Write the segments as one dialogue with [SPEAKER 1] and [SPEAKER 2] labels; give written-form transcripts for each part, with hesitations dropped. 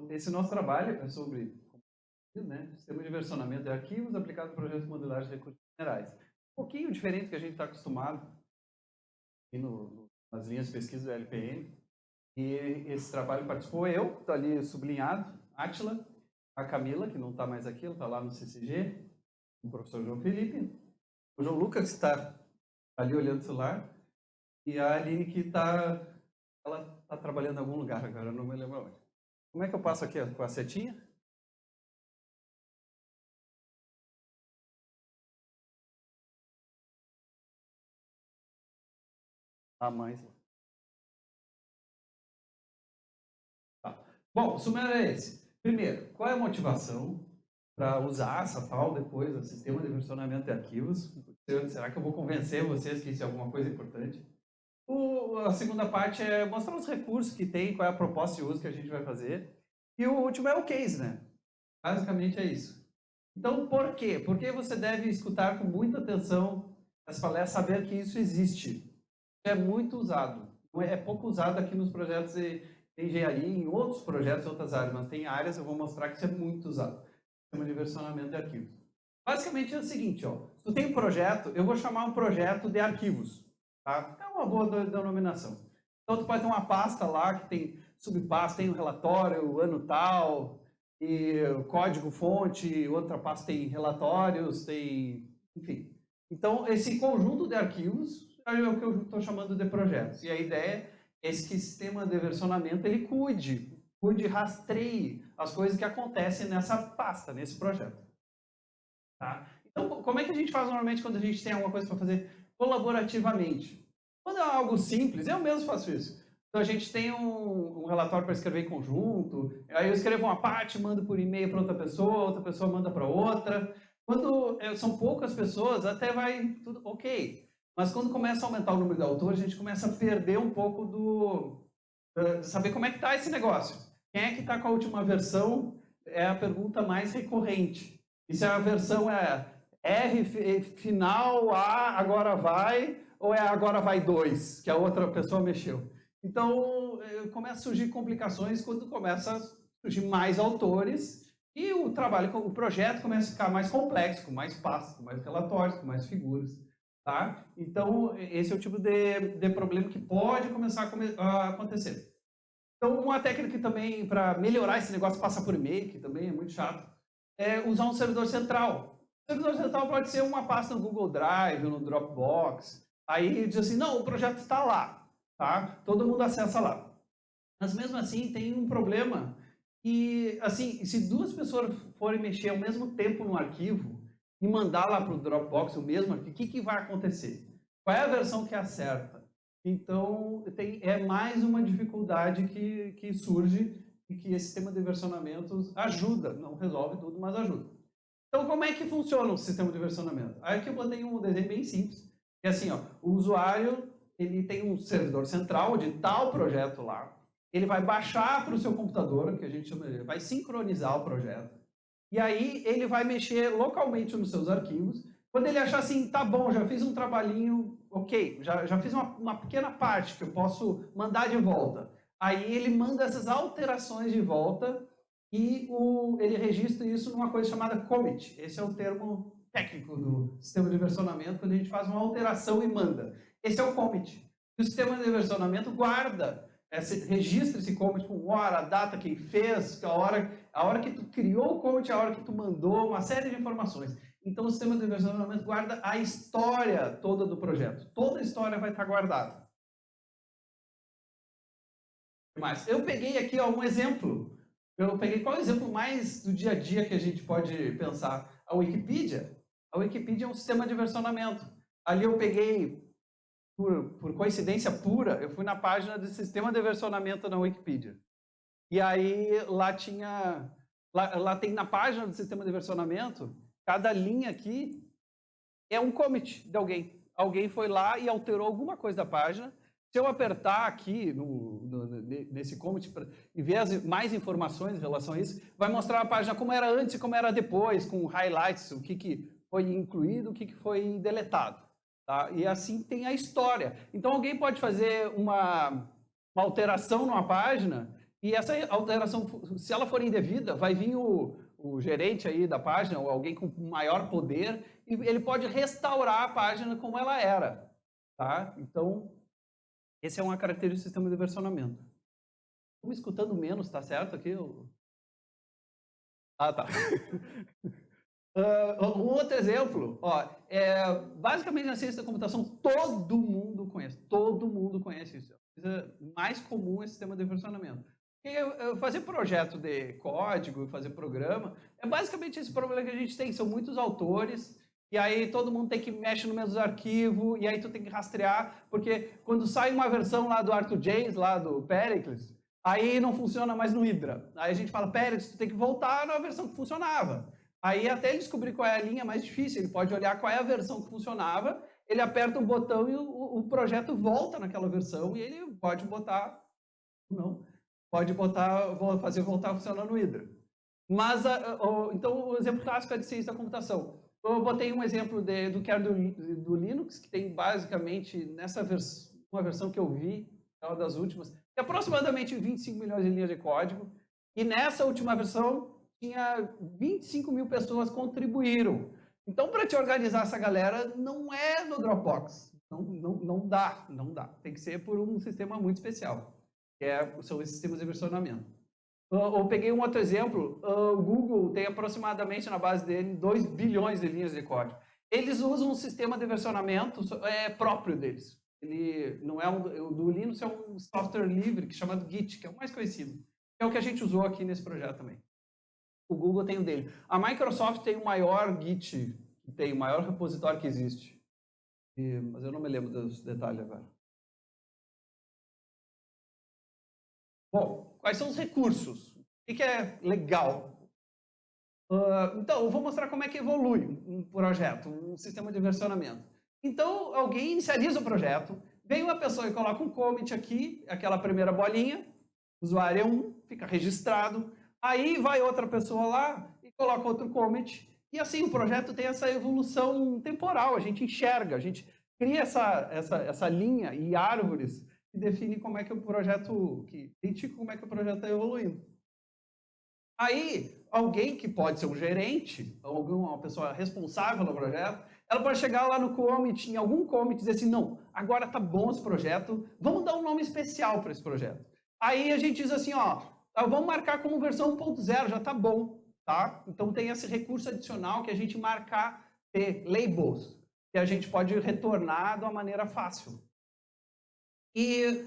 [SPEAKER 1] Esse nosso trabalho é sobre, né, sistema de versionamento de arquivos aplicado a projetos modulares de recursos minerais. Um pouquinho diferente do que a gente está acostumado aqui nas linhas de pesquisa do LPN. E esse trabalho participou eu, está ali sublinhado, Átila, a Camila, que não está mais aqui, ela está lá no CCG, o professor João Felipe, o João Lucas, que está ali olhando o celular, e a Aline, que ela está trabalhando em algum lugar agora, eu não me lembro onde. Como é que eu passo aqui com a setinha? A mais lá. Tá. Bom, o sumário é esse. Primeiro, qual é a motivação para usar essa tal depois o sistema de versionamento de arquivos? Será que eu vou convencer vocês que isso é alguma coisa importante? A segunda parte é mostrar os recursos que tem, qual é a proposta de uso que a gente vai fazer. E o último é o case, né? Basicamente é isso. Então, por quê? Porque você deve escutar com muita atenção as palestras, saber que isso existe. É muito usado. É pouco usado aqui nos projetos de engenharia, em outros projetos, outras áreas, mas tem áreas, eu vou mostrar que isso é muito usado. Sistema de versionamento de arquivos. Basicamente é o seguinte, ó, se tu tem um projeto, eu vou chamar um projeto de arquivos. Tá? É uma boa denominação. Então, tu pode ter uma pasta lá que tem subpasta, tem um relatório, o ano tal, e o código-fonte, outra pasta tem relatórios, tem... enfim. Então, esse conjunto de arquivos é o que eu estou chamando de projetos. E a ideia é que esse sistema de versionamento ele cuide, rastreie as coisas que acontecem nessa pasta, nesse projeto. Tá? Então, como é que a gente faz normalmente quando a gente tem alguma coisa para fazer colaborativamente? Quando é algo simples, eu mesmo faço isso. Então, a gente tem um relatório para escrever em conjunto, aí eu escrevo uma parte, mando por e-mail para outra pessoa manda para outra. Quando são poucas pessoas, até vai tudo ok. Mas quando começa a aumentar o número de autores, a gente começa a perder um pouco de saber como é que está esse negócio. Quem é que está com a última versão é a pergunta mais recorrente. E se a versão é R final, A agora vai, ou é agora vai 2, que a outra pessoa mexeu. Então, começa a surgir complicações quando começa a surgir mais autores e o trabalho, o projeto começa a ficar mais complexo, com mais passos, com mais relatórios, com mais figuras. Tá? Então, esse é o tipo de problema que pode começar a acontecer. Então, uma técnica que também, para melhorar esse negócio, passa por e-mail, que também é muito chato, é usar um servidor central. O servidor central pode ser uma pasta no Google Drive, no Dropbox. Aí diz assim, não, o projeto está lá, tá? Todo mundo acessa lá. Mas mesmo assim tem um problema que, assim, se duas pessoas forem mexer ao mesmo tempo no arquivo e mandar lá para o Dropbox o mesmo arquivo, o que vai acontecer? Qual é a versão que acerta? Então, é mais uma dificuldade que surge e que esse sistema de versionamento ajuda, não resolve tudo, mas ajuda. Então, como é que funciona o sistema de versionamento? Aí aqui eu botei um desenho bem simples, que é assim, ó, o usuário ele tem um servidor central de tal projeto lá, ele vai baixar para o seu computador, que a gente chama de, vai sincronizar o projeto, e aí ele vai mexer localmente nos seus arquivos. Quando ele achar assim, tá bom, já fiz um trabalhinho, ok, já fiz uma pequena parte que eu posso mandar de volta. Aí ele manda essas alterações de volta e ele registra isso numa coisa chamada commit. Esse é o termo técnico do sistema de versionamento, quando a gente faz uma alteração e manda. Esse é o commit. E o sistema de versionamento guarda, registra esse commit com hora, data, quem fez, a hora que tu criou o commit, a hora que tu mandou, uma série de informações. Então, o sistema de versionamento guarda a história toda do projeto. Toda a história vai estar guardada. Mas eu peguei aqui um exemplo. Eu peguei qual é o exemplo mais do dia a dia que a gente pode pensar? A Wikipedia. A Wikipedia é um sistema de versionamento. Ali eu peguei, por coincidência pura, eu fui na página do sistema de versionamento na Wikipedia. E aí lá tinha... Lá tem na página do sistema de versionamento, cada linha aqui é um commit de alguém. Alguém foi lá e alterou alguma coisa da página. Se eu apertar aqui nesse commit e ver mais informações em relação a isso, vai mostrar a página como era antes e como era depois, com highlights, o que foi incluído, o que foi deletado. Tá? E assim tem a história. Então alguém pode fazer uma alteração numa página E essa alteração, se ela for indevida, vai vir o gerente aí da página, ou alguém com maior poder, e ele pode restaurar a página como ela era, tá? Então, essa é uma característica do sistema de versionamento. Estou me escutando menos, tá certo aqui? Ah, tá. Um outro exemplo, ó, basicamente na ciência da computação todo mundo conhece isso. A coisa mais comum é o sistema de versionamento. Fazer projeto de código, fazer programa, é basicamente esse problema que a gente tem, são muitos autores, e aí todo mundo tem que mexer no mesmo arquivo, e aí tu tem que rastrear, porque quando sai uma versão lá do ArcGIS, lá do Pericles, aí não funciona mais no Hydra. Aí a gente fala, Pericles, tu tem que voltar na versão que funcionava. Aí até ele descobrir qual é a linha mais difícil, ele pode olhar qual é a versão que funcionava, ele aperta um botão e o projeto volta naquela versão, e ele pode botar, não, pode botar, fazer voltar a funcionar no Hydra. Mas, então, o exemplo clássico é de ciência da computação. Eu botei um exemplo do que era do Linux, que tem basicamente, nessa uma versão que eu vi, é uma das últimas, é aproximadamente 25 milhões de linhas de código, e nessa última versão tinha 25 mil pessoas contribuíram. Então, para te organizar essa galera, não é no Dropbox. Não dá. Tem que ser por um sistema muito especial, que são esses sistemas de versionamento. Eu peguei um outro exemplo, o Google tem aproximadamente na base dele 2 bilhões de linhas de código. Eles usam um sistema de versionamento próprio deles. Ele não é o do Linux é um software livre que chama Git, que é o mais conhecido. É o que a gente usou aqui nesse projeto também. O Google tem o dele. A Microsoft tem o maior Git, tem o maior repositório que existe. Mas eu não me lembro dos detalhes agora. Bom, quais são os recursos? O que é legal? Então, eu vou mostrar como é que evolui um projeto, um sistema de versionamento. Então, alguém inicializa o projeto, vem uma pessoa e coloca um commit aqui, aquela primeira bolinha, usuário 1, fica registrado. Aí vai outra pessoa lá e coloca outro commit. E assim, o projeto tem essa evolução temporal, a gente enxerga, a gente cria essa linha e árvores que define como é que o projeto, que indica como é que o projeto está evoluindo. Aí, alguém que pode ser um gerente, uma pessoa responsável no projeto, ela pode chegar lá no commit, em algum commit, e dizer assim, não, agora está bom esse projeto, vamos dar um nome especial para esse projeto. Aí a gente diz assim, ó, vamos marcar como versão 1.0, já está bom, tá? Então tem esse recurso adicional que a gente marcar labels, que a gente pode retornar de uma maneira fácil. E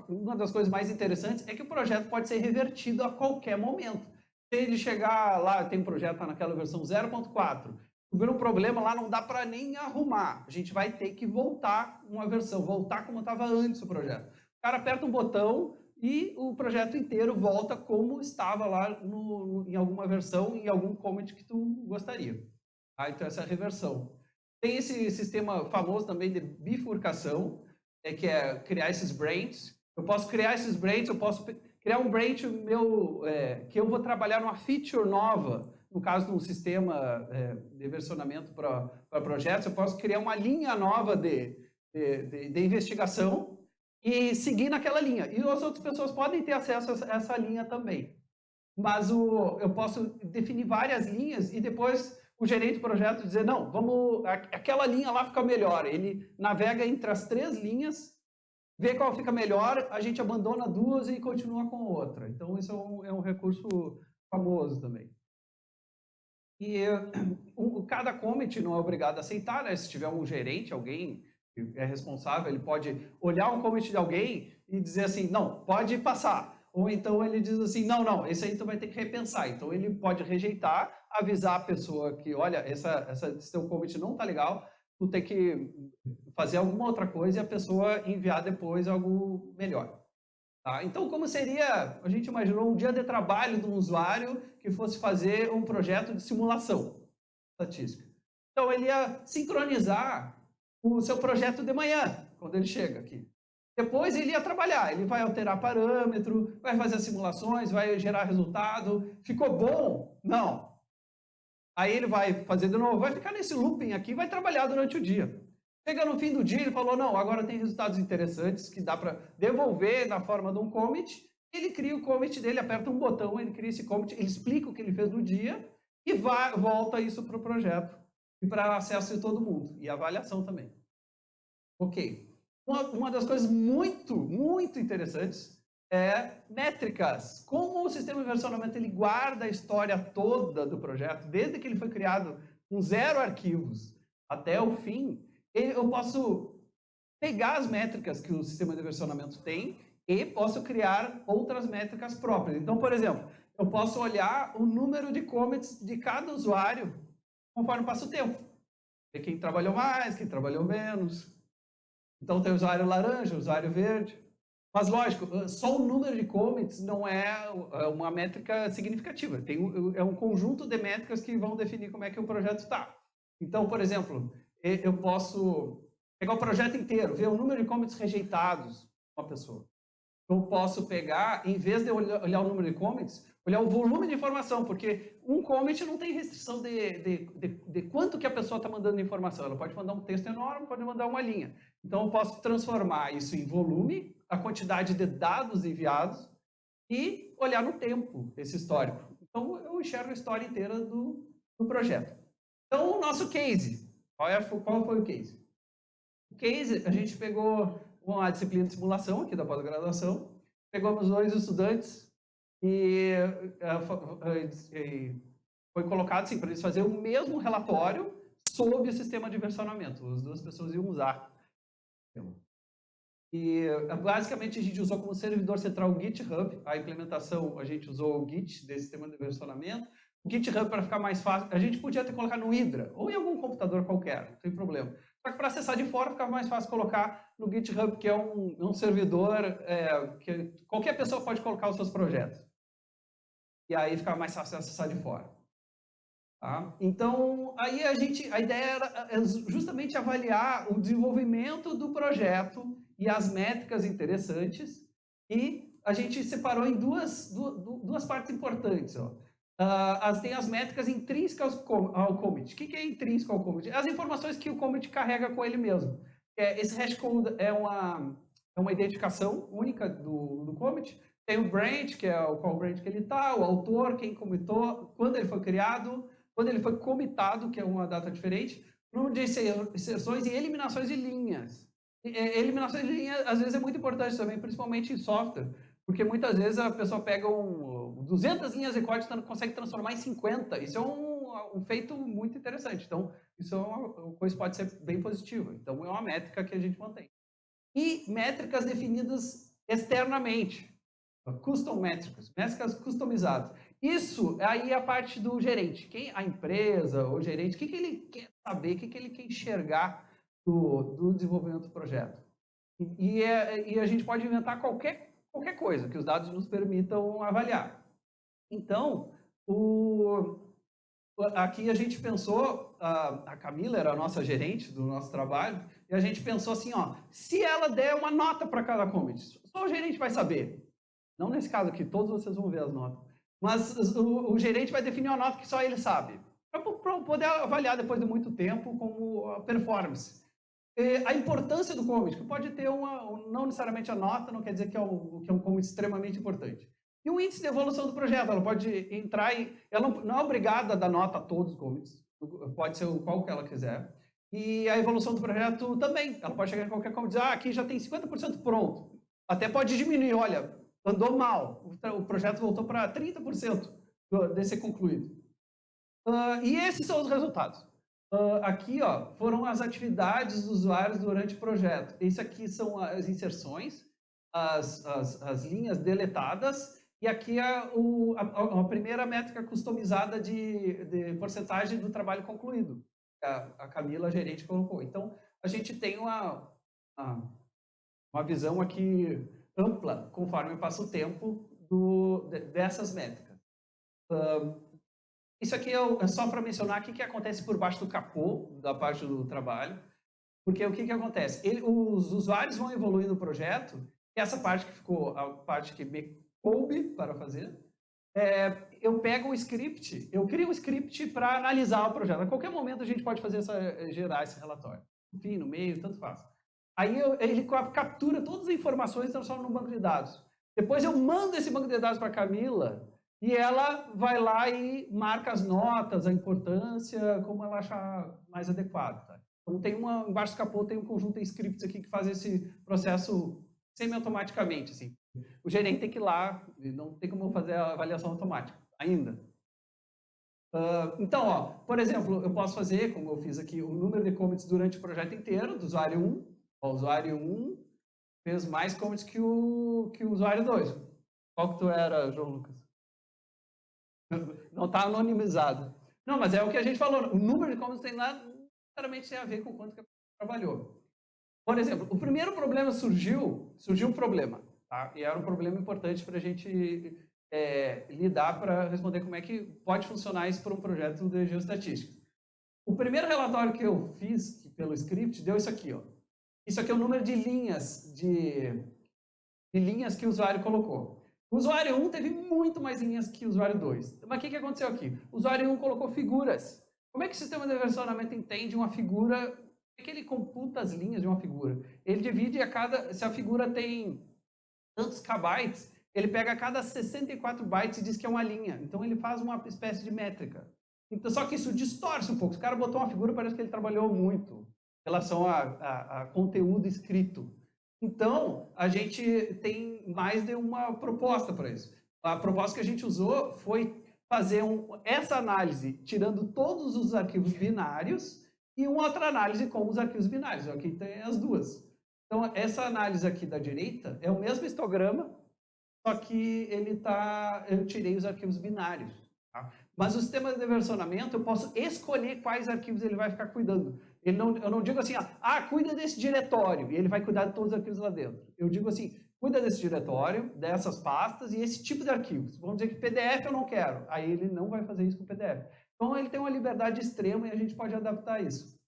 [SPEAKER 1] uma das coisas mais interessantes é que o projeto pode ser revertido a qualquer momento. Se ele chegar lá, tem um projeto naquela versão 0.4, tiver um problema lá, não dá para nem arrumar. A gente vai ter que voltar uma versão, voltar como estava antes o projeto. O cara aperta um botão e o projeto inteiro volta como estava lá em alguma versão, em algum commit que tu gostaria. Então essa é a reversão. Tem esse sistema famoso também de bifurcação, que é criar esses branches. Eu posso criar esses branches, eu posso criar um branch meu, que eu vou trabalhar numa feature nova, no caso de um sistema de versionamento para projetos, eu posso criar uma linha nova de investigação e seguir naquela linha. E as outras pessoas podem ter acesso a essa linha também. Mas eu posso definir várias linhas e depois o gerente do projeto dizer, não, aquela linha lá fica melhor. Ele navega entre as 3 linhas, vê qual fica melhor, a gente abandona 2 e continua com outra. Então, isso é um recurso famoso também. E cada commit não é obrigado a aceitar, né? Se tiver um gerente, alguém que é responsável, ele pode olhar um commit de alguém e dizer assim, não, pode passar. Ou então ele diz assim, não, esse aí tu vai ter que repensar. Então ele pode rejeitar, avisar a pessoa que, olha, esse teu commit não tá legal, tu tem que fazer alguma outra coisa e a pessoa enviar depois algo melhor. Tá? Então, como seria, a gente imaginou um dia de trabalho de um usuário que fosse fazer um projeto de simulação estatística. Então, ele ia sincronizar o seu projeto de manhã, quando ele chega aqui. Depois ele ia trabalhar, ele vai alterar parâmetro, vai fazer as simulações, vai gerar resultado. Ficou bom? Não. Aí ele vai fazer de novo, vai ficar nesse looping aqui, vai trabalhar durante o dia. Chega no fim do dia, ele falou, não, agora tem resultados interessantes que dá para devolver na forma de um commit, ele cria o commit dele, aperta um botão, ele cria esse commit, ele explica o que ele fez no dia e volta isso para o projeto e para acesso de todo mundo, e avaliação também. Ok. Uma das coisas muito interessantes é métricas. Como o sistema de versionamento ele guarda a história toda do projeto, desde que ele foi criado com 0 arquivos até o fim, eu posso pegar as métricas que o sistema de versionamento tem e posso criar outras métricas próprias. Então, por exemplo, eu posso olhar o número de commits de cada usuário conforme passa o tempo. Ver quem trabalhou mais, quem trabalhou menos. Então, tem o usuário laranja, o usuário verde. Mas, lógico, só o número de commits não é uma métrica significativa. É um conjunto de métricas que vão definir como é que o projeto está. Então, por exemplo, eu posso pegar o projeto inteiro, ver o número de commits rejeitados de uma pessoa. Eu posso pegar, em vez de olhar o número de commits, olhar o volume de informação, porque um commit não tem restrição de quanto que a pessoa está mandando de informação. Ela pode mandar um texto enorme, pode mandar uma linha. Então, eu posso transformar isso em volume, a quantidade de dados enviados, e olhar no tempo esse histórico. Então, eu enxergo a história inteira do projeto. Então, o nosso case. Qual foi o case? O case, a gente pegou uma disciplina de simulação aqui da pós-graduação, pegamos 2 estudantes e foi colocado assim, para eles fazerem o mesmo relatório sobre o sistema de versionamento. As 2 pessoas iam usar. E basicamente a gente usou como servidor central o GitHub, a implementação a gente usou o Git desse sistema de versionamento. O GitHub para ficar mais fácil, a gente podia ter colocado no Hydra ou em algum computador qualquer, não tem problema. Só que para acessar de fora ficava mais fácil colocar no GitHub, que é um servidor que qualquer pessoa pode colocar os seus projetos. E aí ficava mais fácil acessar de fora. Tá? Então, aí a ideia era justamente avaliar o desenvolvimento do projeto e as métricas interessantes, e a gente separou em duas partes importantes. Ó. Tem as métricas intrínsecas ao commit. O que é intrínseco ao commit? As informações que o commit carrega com ele mesmo. Esse hashcode é uma identificação única do commit. Tem o branch, que é qual branch que ele está, o autor, quem commitou, quando ele foi criado, quando ele foi commitado, que é uma data diferente, número de inserções e eliminações de linhas. Eliminações de linhas, às vezes, é muito importante também, principalmente em software, porque muitas vezes a pessoa pega 200 linhas de código e consegue transformar em 50. Isso é um feito muito interessante. Então, isso é uma coisa que pode ser bem positiva. Então, é uma métrica que a gente mantém. E métricas definidas externamente. Custom métricas, métricas customizadas. Isso aí é a parte do gerente. A empresa, o gerente, o que ele quer saber, o que ele quer enxergar do desenvolvimento do projeto. E a gente pode inventar qualquer coisa que os dados nos permitam avaliar. Então, aqui a gente pensou, a Camila era a nossa gerente do nosso trabalho, e a gente pensou assim, ó, se ela der uma nota para cada commit, só o gerente vai saber. Não nesse caso aqui, todos vocês vão ver as notas. Mas o gerente vai definir uma nota que só ele sabe, para poder avaliar depois de muito tempo como a performance. A importância do commit, que pode ter não necessariamente a nota, não quer dizer que é um commit extremamente importante. E o índice de evolução do projeto, ela pode entrar ela não é obrigada a dar nota a todos os commits, pode ser qual que ela quiser. E a evolução do projeto também, ela pode chegar em qualquer commit e dizer, aqui já tem 50% pronto. Até pode diminuir, olha, andou mal, o projeto voltou para 30% de ser concluído. E esses são os resultados. Aqui, ó, foram as atividades dos usuários durante o projeto. Isso aqui são as inserções, as linhas deletadas, e aqui é a primeira métrica customizada de porcentagem do trabalho concluído. A Camila, a gerente, colocou. Então, a gente tem uma visão aqui ampla, conforme passa o tempo, dessas métricas. Isso aqui é só para mencionar o que acontece por baixo do capô, da parte do trabalho, porque o que acontece? Os usuários vão evoluir no projeto, e essa parte que ficou, a parte que me coube para fazer, eu pego um script, eu crio um script para analisar o projeto. A qualquer momento a gente pode gerar esse relatório. No fim, no meio, tanto faz. Aí ele captura todas as informações e transforma num banco de dados. Depois eu mando esse banco de dados para a Camila e ela vai lá e marca as notas, a importância, como ela achar mais adequado. Tá? Então, embaixo do capô tem um conjunto de scripts aqui que faz esse processo semi-automaticamente. Assim. O gerente tem que ir lá, não tem como fazer a avaliação automática ainda. Então, ó, por exemplo, eu posso fazer, como eu fiz aqui, o número de commits durante o projeto inteiro, do usuário 1. O usuário 1 fez mais commits que o usuário 2. Qual que tu era, João Lucas? Não está anonimizado. Não, mas é o que a gente falou. O número de commits tem nada necessariamente tem a ver com quanto que a pessoa trabalhou. Por exemplo, o primeiro problema surgiu um problema. Tá? E era um problema importante para a gente lidar para responder como é que pode funcionar isso para um projeto de geoestatística. O primeiro relatório que eu fiz pelo script deu isso aqui. Ó. Isso aqui é o número de linhas que o usuário colocou. O usuário 1 teve muito mais linhas que o usuário 2. Mas o que aconteceu aqui? O usuário 1 colocou figuras. Como é que o sistema de versionamento entende uma figura? Como é que ele computa as linhas de uma figura? Ele divide se a figura tem tantos kbytes, ele pega a cada 64 bytes e diz que é uma linha. Então ele faz uma espécie de métrica. Então, só que isso distorce um pouco. Se o cara botou uma figura, parece que ele trabalhou muito em relação a conteúdo escrito. Então, a gente tem mais de uma proposta para isso. A proposta que a gente usou foi fazer essa análise tirando todos os arquivos binários e uma outra análise com os arquivos binários. Aqui tem as duas. Então, essa análise aqui da direita é o mesmo histograma, só que eu tirei os arquivos binários. Tá? Mas o sistema de versionamento, eu posso escolher quais arquivos ele vai ficar cuidando. Eu não digo assim, cuida desse diretório, e ele vai cuidar de todos os arquivos lá dentro. Eu digo assim, cuida desse diretório, dessas pastas e esse tipo de arquivos. Vamos dizer que PDF eu não quero, aí ele não vai fazer isso com PDF. Então, ele tem uma liberdade extrema e a gente pode adaptar isso.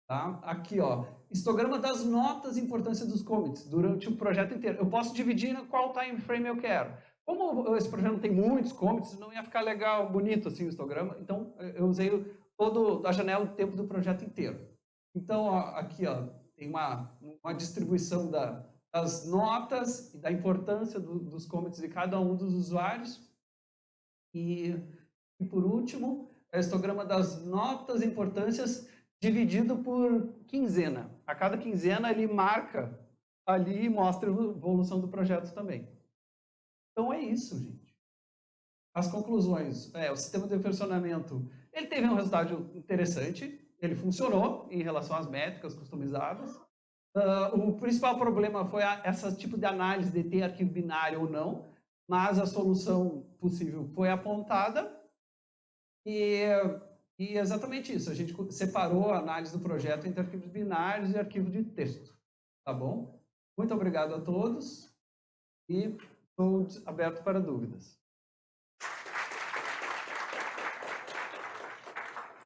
[SPEAKER 1] Tá? Aqui, ó, histograma das notas e importância dos commits durante o projeto inteiro. Eu posso dividir em qual time frame eu quero. Como esse projeto não tem muitos commits, não ia ficar legal, bonito assim o histograma, então eu usei toda a janela do tempo do projeto inteiro. Então, ó, aqui ó, tem uma distribuição das notas e da importância dos commits de cada um dos usuários. E por último, é o histograma das notas e importâncias dividido por quinzena. A cada quinzena ele marca ali e mostra a evolução do projeto também. Então é isso, gente. As conclusões. O sistema de versionamento, ele teve um resultado interessante, ele funcionou em relação às métricas customizadas. O principal problema foi esse tipo de análise de ter arquivo binário ou não, mas a solução possível foi apontada e exatamente isso, a gente separou a análise do projeto entre arquivos binários e arquivo de texto, tá bom? Muito obrigado a todos e estou aberto para dúvidas.